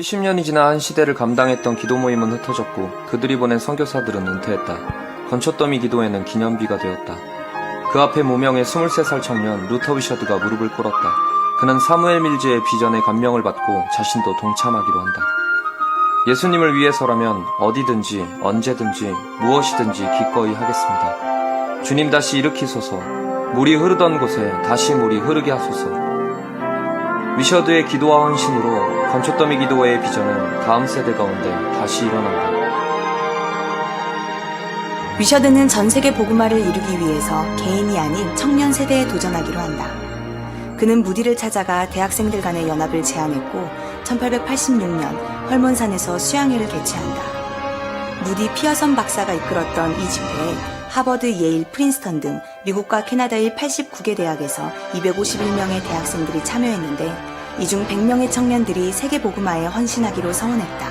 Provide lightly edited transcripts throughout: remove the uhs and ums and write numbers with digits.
70년이 지나 한 시대를 감당했던 기도 모임은 흩어졌고 그들이 보낸 선교사들은 은퇴했다. 건초더미 기도회는 기념비가 되었다. 그 앞에 무명의 23살 청년 루터 위셔드가 무릎을 꿇었다. 그는 사무엘 밀즈의 비전에 감명을 받고 자신도 동참하기로 한다. 예수님을 위해서라면 어디든지 언제든지 무엇이든지 기꺼이 하겠습니다. 주님 다시 일으키소서. 물이 흐르던 곳에 다시 물이 흐르게 하소서. 위셔드의 기도와 헌신으로 건초더미 기도회의 비전은 다음 세대 가운데 다시 일어난다. 위셔드는 전 세계 복음화를 이루기 위해서 개인이 아닌 청년 세대에 도전하기로 한다. 그는 무디를 찾아가 대학생들 간의 연합을 제안했고 1886년 헐몬산에서 수양회를 개최한다. 무디 피어선 박사가 이끌었던 이 집회에 하버드, 예일, 프린스턴 등 미국과 캐나다의 89개 대학에서 251명의 대학생들이 참여했는데 이 중 100명의 청년들이 세계 복음화에 헌신하기로 서원했다.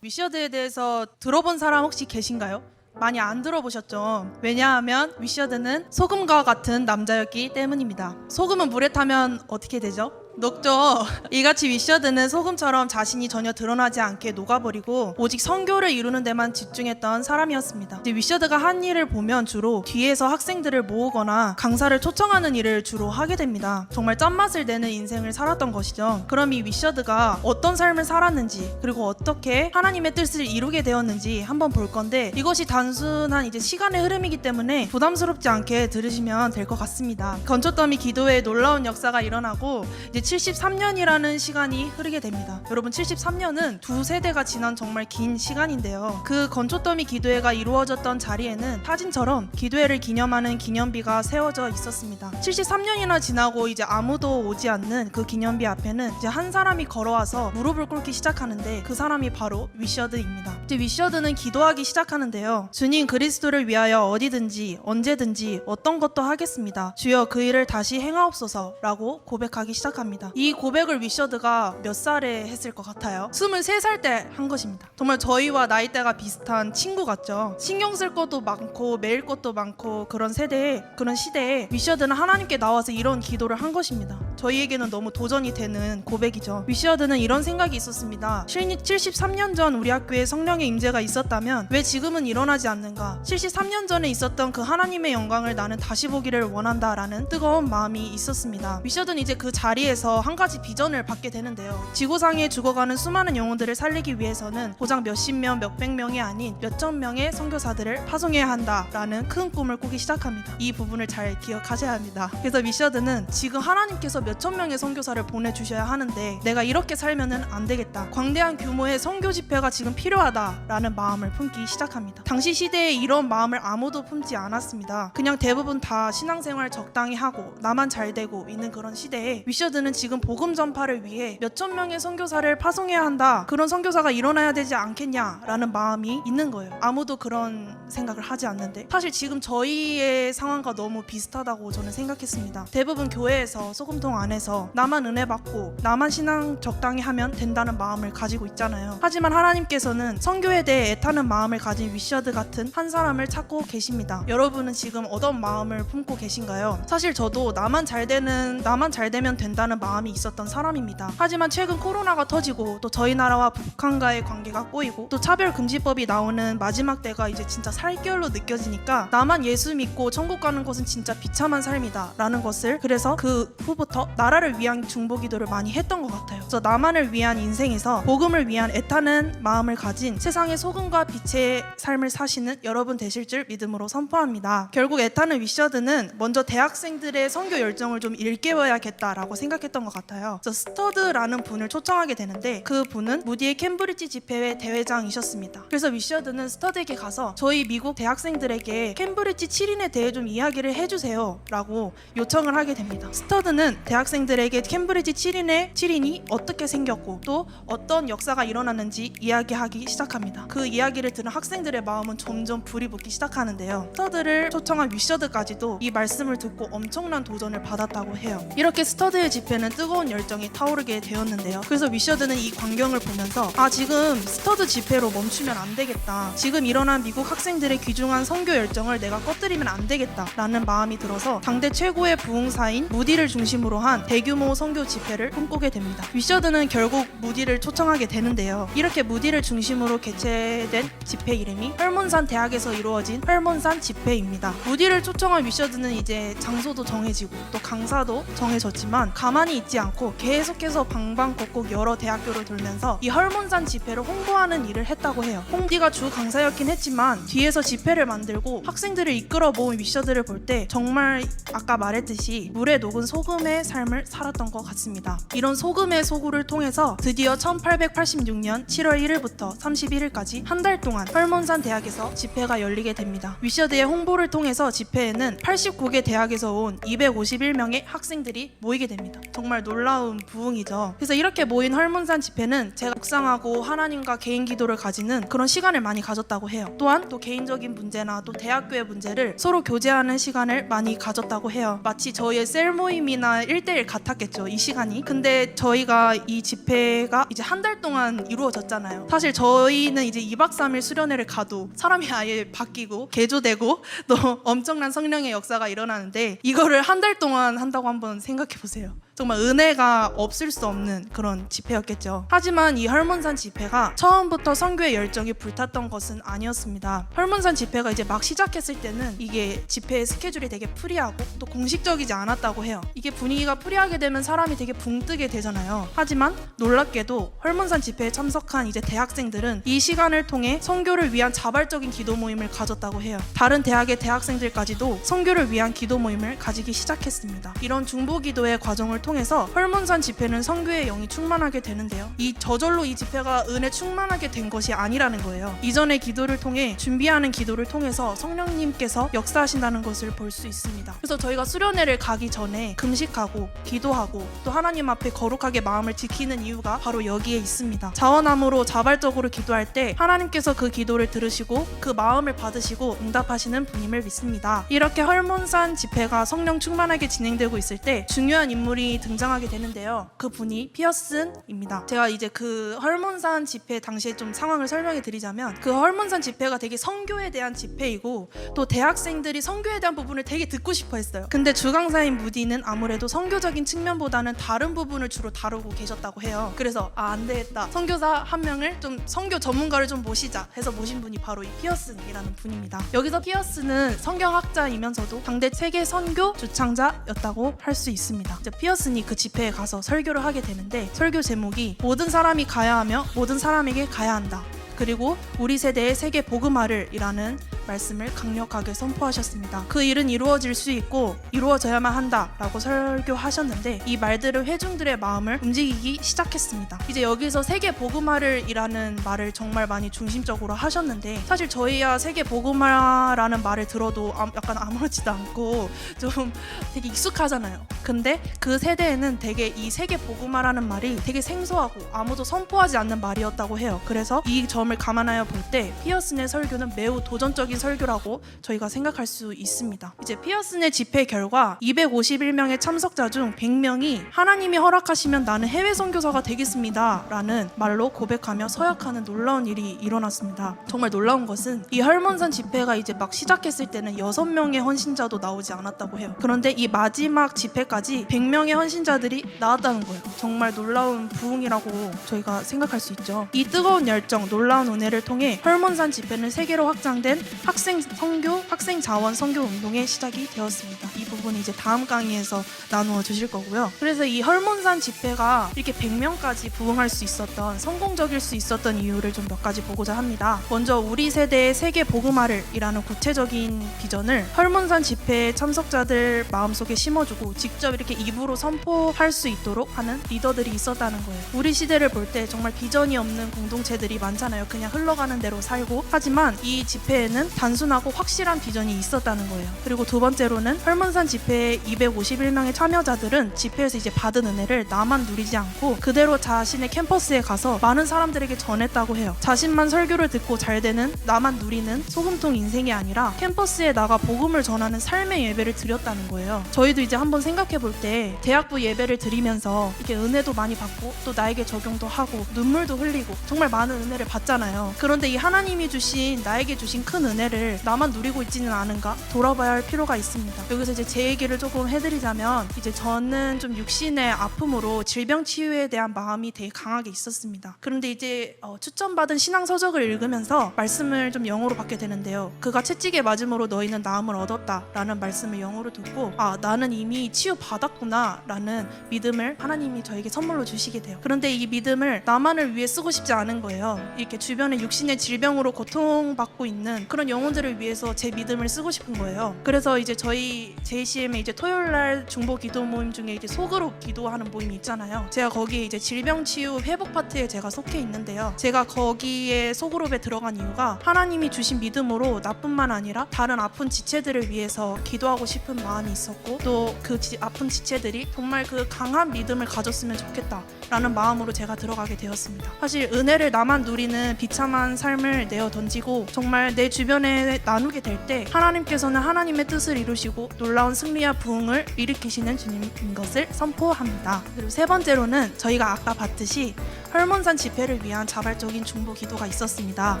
위셔드에 대해서 들어본 사람 혹시 계신가요? 많이 안 들어보셨죠? 왜냐하면 위셔드는 소금과 같은 남자였기 때문입니다. 소금은 물에 타면 어떻게 되죠? 녹죠. 이같이 위셔드는 소금처럼 자신이 전혀 드러나지 않게 녹아버리고 오직 선교를 이루는 데만 집중했던 사람이었습니다. 이제 위셔드가 한 일을 보면 주로 뒤에서 학생들을 모으거나 강사를 초청하는 일을 주로 하게 됩니다. 정말 짠맛을 내는 인생을 살았던 것이죠. 그럼 이 위셔드가 어떤 삶을 살았는지 그리고 어떻게 하나님의 뜻을 이루게 되었는지 한번 볼 건데 이것이 단순한 이제 시간의 흐름이기 때문에 부담스럽지 않게 들으시면 될 것 같습니다. 건초더미 기도회에 놀라운 역사가 일어나고 이제 73년이라는 시간이 흐르게 됩니다. 여러분 73년은 두 세대가 지난 정말 긴 시간인데요. 그 건초더미 기도회가 이루어졌던 자리에는 사진처럼 기도회를 기념하는 기념비가 세워져 있었습니다. 73년이나 지나고 이제 아무도 오지 않는 그 기념비 앞에는 이제 한 사람이 걸어와서 무릎을 꿇기 시작하는데 그 사람이 바로 위셔드입니다. 이제 위셔드는 기도하기 시작하는데요. 주님 그리스도를 위하여 어디든지 언제든지 어떤 것도 하겠습니다. 주여 그 일을 다시 행하옵소서 라고 고백하기 시작합니다. 이 고백을 위셔드가 몇 살에 했을 것 같아요? 23살 때 한 것입니다. 정말 저희와 나이대가 비슷한 친구 같죠? 신경 쓸 것도 많고 매일 것도 많고 그런 시대에 위셔드는 하나님께 나와서 이런 기도를 한 것입니다. 저희에게는 너무 도전이 되는 고백이죠. 위셔드는 이런 생각이 있었습니다. 73년 전 우리 학교에 성령의 임재가 있었다면 왜 지금은 일어나지 않는가? 73년 전에 있었던 그 하나님의 영광을 나는 다시 보기를 원한다라는 뜨거운 마음이 있었습니다. 위셔드는 이제 그 자리에서 한 가지 비전을 받게 되는데요. 지구상에 죽어가는 수많은 영혼들을 살리기 위해서는 고작 몇십 명, 몇백 명이 아닌 몇천 명의 선교사들을 파송해야 한다라는 큰 꿈을 꾸기 시작합니다. 이 부분을 잘 기억하셔야 합니다. 그래서 위셔드는 지금 하나님께서 몇천 명의 선교사를 보내주셔야 하는데 내가 이렇게 살면은 안 되겠다. 광대한 규모의 선교 집회가 지금 필요하다라는 마음을 품기 시작합니다. 당시 시대에 이런 마음을 아무도 품지 않았습니다. 그냥 대부분 다 신앙생활 적당히 하고 나만 잘 되고 있는 그런 시대에 위셔드는 지금 복음 전파를 위해 몇천 명의 선교사를 파송해야 한다. 그런 선교사가 일어나야 되지 않겠냐라는 마음이 있는 거예요. 아무도 그런 생각을 하지 않는데 사실 지금 저희의 상황과 너무 비슷하다고 저는 생각했습니다. 대부분 교회에서 소금통 안에서 나만 은혜 받고 나만 신앙 적당히 하면 된다는 마음을 가지고 있잖아요. 하지만 하나님께서는 선교에 대해 애타는 마음을 가진 위셔드 같은 한 사람을 찾고 계십니다. 여러분은 지금 어떤 마음을 품고 계신가요? 사실 저도 나만 잘 되면 된다는 마음이 있었던 사람입니다. 하지만 최근 코로나가 터지고 또 저희 나라와 북한과의 관계가 꼬이고 또 차별금지법이 나오는 마지막 때가 이제 진짜 살결로 느껴지니까 나만 예수 믿고 천국 가는 것은 진짜 비참한 삶이다 라는 것을 그래서 그 후부터 나라를 위한 중보기도를 많이 했던 것 같아요. 그래서 나만을 위한 인생에서 복음을 위한 애타는 마음을 가진 세상의 소금과 빛의 삶을 사시는 여러분 되실 줄 믿음으로 선포합니다. 결국 애타는 위셔드는 먼저 대학생들의 선교 열정을 좀 일깨워야겠다라고 생각했던 것 같아요. 그래서 스터드라는 분을 초청하게 되는데 그 분은 무디의 캠브리지 집회회 대회장이셨습니다. 그래서 위셔드는 스터드에게 가서 저희 미국 대학생들에게 캠브리지 7인에 대해 좀 이야기를 해주세요 라고 요청을 하게 됩니다. 스터드는 대학생들에게 캠브리지 7인이 어떻게 생겼고 또 어떤 역사가 일어났는지 이야기하기 시작합니다. 그 이야기를 들은 학생들의 마음은 점점 불이 붙기 시작하는데요. 스터드를 초청한 위셔드까지도 이 말씀을 듣고 엄청난 도전을 받았다고 해요. 이렇게 스터드의 집회는 집회는 뜨거운 열정이 타오르게 되었는데요. 그래서 위셔드는 이 광경을 보면서 지금 스터드 집회로 멈추면 안 되겠다. 지금 일어난 미국 학생들의 귀중한 선교 열정을 내가 꺼뜨리면 안 되겠다 라는 마음이 들어서 당대 최고의 부흥사인 무디를 중심으로 한 대규모 선교 집회를 꿈꾸게 됩니다. 위셔드는 결국 무디를 초청하게 되는데요. 이렇게 무디를 중심으로 개최된 집회 이름이 헐몬산 대학에서 이루어진 헐몬산 집회입니다. 무디를 초청한 위셔드는 이제 장소도 정해지고 또 강사도 정해졌지만 가만히 있지 않고 계속해서 방방곡곡 여러 대학교를 돌면서 이 헐몬산 집회를 홍보하는 일을 했다고 해요. 홍디가 주 강사였긴 했지만 뒤에서 집회를 만들고 학생들을 이끌어 모은 위셔드를 볼 때 정말 아까 말했듯이 물에 녹은 소금의 삶을 살았던 것 같습니다. 이런 소금의 소구를 통해서 드디어 1886년 7월 1일부터 31일까지 한 달 동안 헐몬산 대학에서 집회가 열리게 됩니다. 위셔드의 홍보를 통해서 집회에는 89개 대학에서 온 251명의 학생들이 모이게 됩니다. 정말 놀라운 부흥이죠. 그래서 이렇게 모인 헐몬산 집회는 제가 묵상하고 하나님과 개인 기도를 가지는 그런 시간을 많이 가졌다고 해요. 또한 또 개인적인 문제나 또 대학교의 문제를 서로 교제하는 시간을 많이 가졌다고 해요. 마치 저희의 셀 모임이나 1대1 같았겠죠, 이 시간이. 근데 저희가 이 집회가 이제 한 달 동안 이루어졌잖아요. 사실 저희는 이제 2박 3일 수련회를 가도 사람이 아예 바뀌고 개조되고 또 엄청난 성령의 역사가 일어나는데 이거를 한 달 동안 한다고 한번 생각해 보세요. 정말 은혜가 없을 수 없는 그런 집회였겠죠. 하지만 이 헐몬산 집회가 처음부터 선교의 열정이 불탔던 것은 아니었습니다. 헐몬산 집회가 이제 막 시작했을 때는 이게 집회의 스케줄이 되게 프리하고 또 공식적이지 않았다고 해요. 이게 분위기가 프리하게 되면 사람이 되게 붕뜨게 되잖아요. 하지만 놀랍게도 헐몬산 집회에 참석한 이제 대학생들은 이 시간을 통해 선교를 위한 자발적인 기도 모임을 가졌다고 해요. 다른 대학의 대학생들까지도 선교를 위한 기도 모임을 가지기 시작했습니다. 이런 중보기도의 과정을 통해서 헐몬산 집회는 선교의 영이 충만하게 되는데요. 저절로 이 집회가 은혜 충만하게 된 것이 아니라는 거예요. 이전의 기도를 통해 준비하는 기도를 통해서 성령님께서 역사하신다는 것을 볼 수 있습니다. 그래서 저희가 수련회를 가기 전에 금식하고 기도하고 또 하나님 앞에 거룩하게 마음을 지키는 이유가 바로 여기에 있습니다. 자원함으로 자발적으로 기도할 때 하나님께서 그 기도를 들으시고 그 마음을 받으시고 응답하시는 분임을 믿습니다. 이렇게 헐몬산 집회가 성령 충만하게 진행되고 있을 때 중요한 인물이 등장하게 되는데요. 그 분이 피어슨입니다. 제가 이제 그 헐몬산 집회 당시에 좀 상황을 설명해 드리자면 그 헐몬산 집회가 되게 선교에 대한 집회이고 또 대학생들이 선교에 대한 부분을 되게 듣고 싶어 했어요. 근데 주강사인 무디는 아무래도 선교적인 측면보다는 다른 부분을 주로 다루고 계셨다고 해요. 그래서 안 되겠다. 선교사 한 명을 좀 선교 전문가를 좀 모시자 해서 모신 분이 바로 이 피어슨이라는 분입니다. 여기서 피어슨은 성경학자이면서도 당대 세계 선교 주창자였다고 할 수 있습니다. 이제 피어슨이 그 집회에 가서 설교를 하게 되는데 설교 제목이 모든 사람이 가야 하며 모든 사람에게 가야 한다. 그리고 우리 세대의 세계 복음화를 이라는 말씀을 강력하게 선포하셨습니다. 그 일은 이루어질 수 있고 이루어져야만 한다라고 설교하셨는데 이 말들을 회중들의 마음을 움직이기 시작했습니다. 이제 여기서 세계 복음화를 이라는 말을 정말 많이 중심적으로 하셨는데 사실 저희야 세계 복음화라는 말을 들어도 약간 아무렇지도 않고 좀 되게 익숙하잖아요. 근데 그 세대에는 되게 이 세계 복음화라는 말이 되게 생소하고 아무도 선포하지 않는 말이었다고 해요. 그래서 이 점을 감안하여 볼 때 피어슨의 설교는 매우 도전적인 설교라고 저희가 생각할 수 있습니다. 이제 피어슨의 집회 결과 251명의 참석자 중 100명이 하나님이 허락하시면 나는 해외 선교사가 되겠습니다 라는 말로 고백하며 서약하는 놀라운 일이 일어났습니다. 정말 놀라운 것은 이 헐몬산 집회가 이제 막 시작했을 때는 6명의 헌신자도 나오지 않았다고 해요. 그런데 이 마지막 집회까지 100명의 헌신자들이 나왔다는 거예요. 정말 놀라운 부흥이라고 저희가 생각할 수 있죠. 이 뜨거운 열정, 놀라운 은혜를 통해 헐몬산 집회는 세계로 확장된 학생 선교, 학생 자원 선교 운동의 시작이 되었습니다. 이 부분은 이제 다음 강의에서 나누어 주실 거고요. 그래서 이 헐몬산 집회가 이렇게 100명까지 부흥할 수 있었던, 성공적일 수 있었던 이유를 좀 몇 가지 보고자 합니다. 먼저 우리 세대의 세계 복음화를 이라는 구체적인 비전을 헐몬산 집회의 참석자들 마음속에 심어주고 직접 이렇게 입으로 선포할 수 있도록 하는 리더들이 있었다는 거예요. 우리 시대를 볼 때 정말 비전이 없는 공동체들이 많잖아요. 그냥 흘러가는 대로 살고. 하지만 이 집회에는 단순하고 확실한 비전이 있었다는 거예요. 그리고 두 번째로는 헐몬산 집회의 251명의 참여자들은 집회에서 이제 받은 은혜를 나만 누리지 않고 그대로 자신의 캠퍼스에 가서 많은 사람들에게 전했다고 해요. 자신만 설교를 듣고 잘 되는 나만 누리는 소금통 인생이 아니라 캠퍼스에 나가 복음을 전하는 삶의 예배를 드렸다는 거예요. 저희도 이제 한번 생각해 볼 때 대학부 예배를 드리면서 이렇게 은혜도 많이 받고 또 나에게 적용도 하고 눈물도 흘리고 정말 많은 은혜를 받잖아요. 그런데 이 하나님이 주신 나에게 주신 큰 은혜를 나만 누리고 있지는 않은가 돌아봐야 할 필요가 있습니다. 여기서 이제 제 얘기를 조금 해드리자면 이제 저는 좀 육신의 아픔으로 질병 치유에 대한 마음이 되게 강하게 있었습니다. 그런데 이제 추천받은 신앙 서적을 읽으면서 말씀을 좀 영어로 받게 되는데요. 그가 채찍에 맞음으로 너희는 나음을 얻었다라는 말씀을 영어로 듣고 나는 이미 치유 받았구나 라는 믿음을 하나님이 저에게 선물로 주시게 돼요. 그런데 이 믿음을 나만을 위해 쓰고 싶지 않은 거예요. 이렇게 주변에 육신의 질병으로 고통받고 있는 그런 영혼들을 위해서 제 믿음을 쓰고 싶은 거예요. 그래서 이제 저희 JCM의 이제 토요일날 중보 기도 모임 중에 이제 소그룹 기도하는 모임이 있잖아요. 제가 거기에 이제 질병 치유 회복 파트에 제가 속해 있는데요. 제가 거기에 소그룹에 들어간 이유가 하나님이 주신 믿음으로 나뿐만 아니라 다른 아픈 지체들을 위해서 기도하고 싶은 마음이 있었고 또 그 아픈 지체들이 정말 그 강한 믿음을 가졌으면 좋겠다라는 마음으로 제가 들어가게 되었습니다. 사실 은혜를 나만 누리는 비참한 삶을 내어 던지고 정말 내 주변에 나누게 될 때 하나님께서는 하나님의 뜻을 이루시고 놀라운 승리와 부흥을 일으키시는 주님인 것을 선포합니다. 그리고 세 번째로는 저희가 아까 봤듯이 헐몬산 집회를 위한 자발적인 중보 기도가 있었습니다.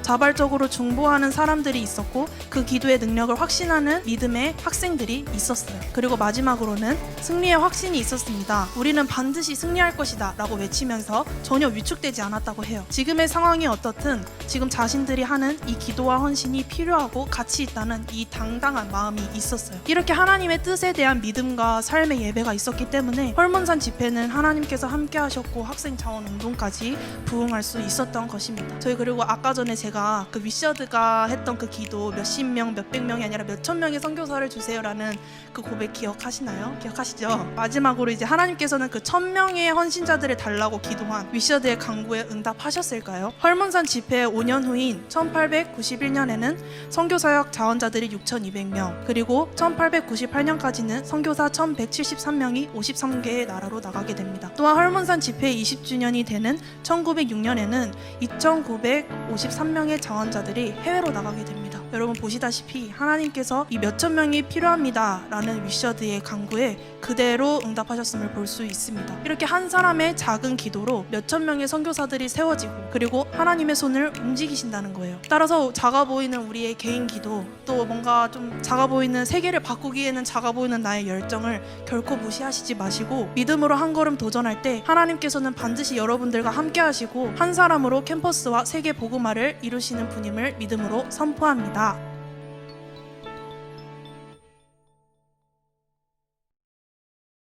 자발적으로 중보하는 사람들이 있었고 그 기도의 능력을 확신하는 믿음의 학생들이 있었어요. 그리고 마지막으로는 승리의 확신이 있었습니다. 우리는 반드시 승리할 것이다 라고 외치면서 전혀 위축되지 않았다고 해요. 지금의 상황이 어떻든 지금 자신들이 하는 이 기도와 헌신이 필요하고 가치 있다는 이 당당한 마음이 있었어요. 이렇게 하나님의 뜻에 대한 믿음과 삶의 예배가 있었기 때문에 헐몬산 집회는 하나님께서 함께 하셨고 학생 자원 운동까지 부응할 수 있었던 것입니다. 저희 그리고 아까 전에 제가 그 위셔드가 했던 그 기도 몇십 명, 몇백 명이 아니라 몇천 명의 선교사를 주세요라는 그 고백 기억하시나요? 기억하시죠? 마지막으로 이제 하나님께서는 그 1000명의 헌신자들을 달라고 기도한 위셔드의 간구에 응답하셨을까요? 헐몬산 집회 5년 후인 1891년에는 선교사역 자원자들이 6200명 그리고 1898년까지는 선교사 1173명이 53개의 나라로 나가게 됩니다. 또한 헐몬산 집회 20주년이 되는 1906년에는 2953명의 자원자들이 해외로 나가게 됩니다. 여러분 보시다시피 하나님께서 이 몇천 명이 필요합니다 라는 위셔드의 간구에 그대로 응답하셨음을 볼 수 있습니다. 이렇게 한 사람의 작은 기도로 몇천 명의 선교사들이 세워지고 그리고 하나님의 손을 움직이신다는 거예요. 따라서 작아 보이는 우리의 개인 기도 또 뭔가 좀 작아 보이는 세계를 바꾸기에는 작아 보이는 나의 열정을 결코 무시하시지 마시고 믿음으로 한 걸음 도전할 때 하나님께서는 반드시 여러분들과 함께 하시고 한 사람으로 캠퍼스와 세계 복음화를 이루시는 분임을 믿음으로 선포합니다.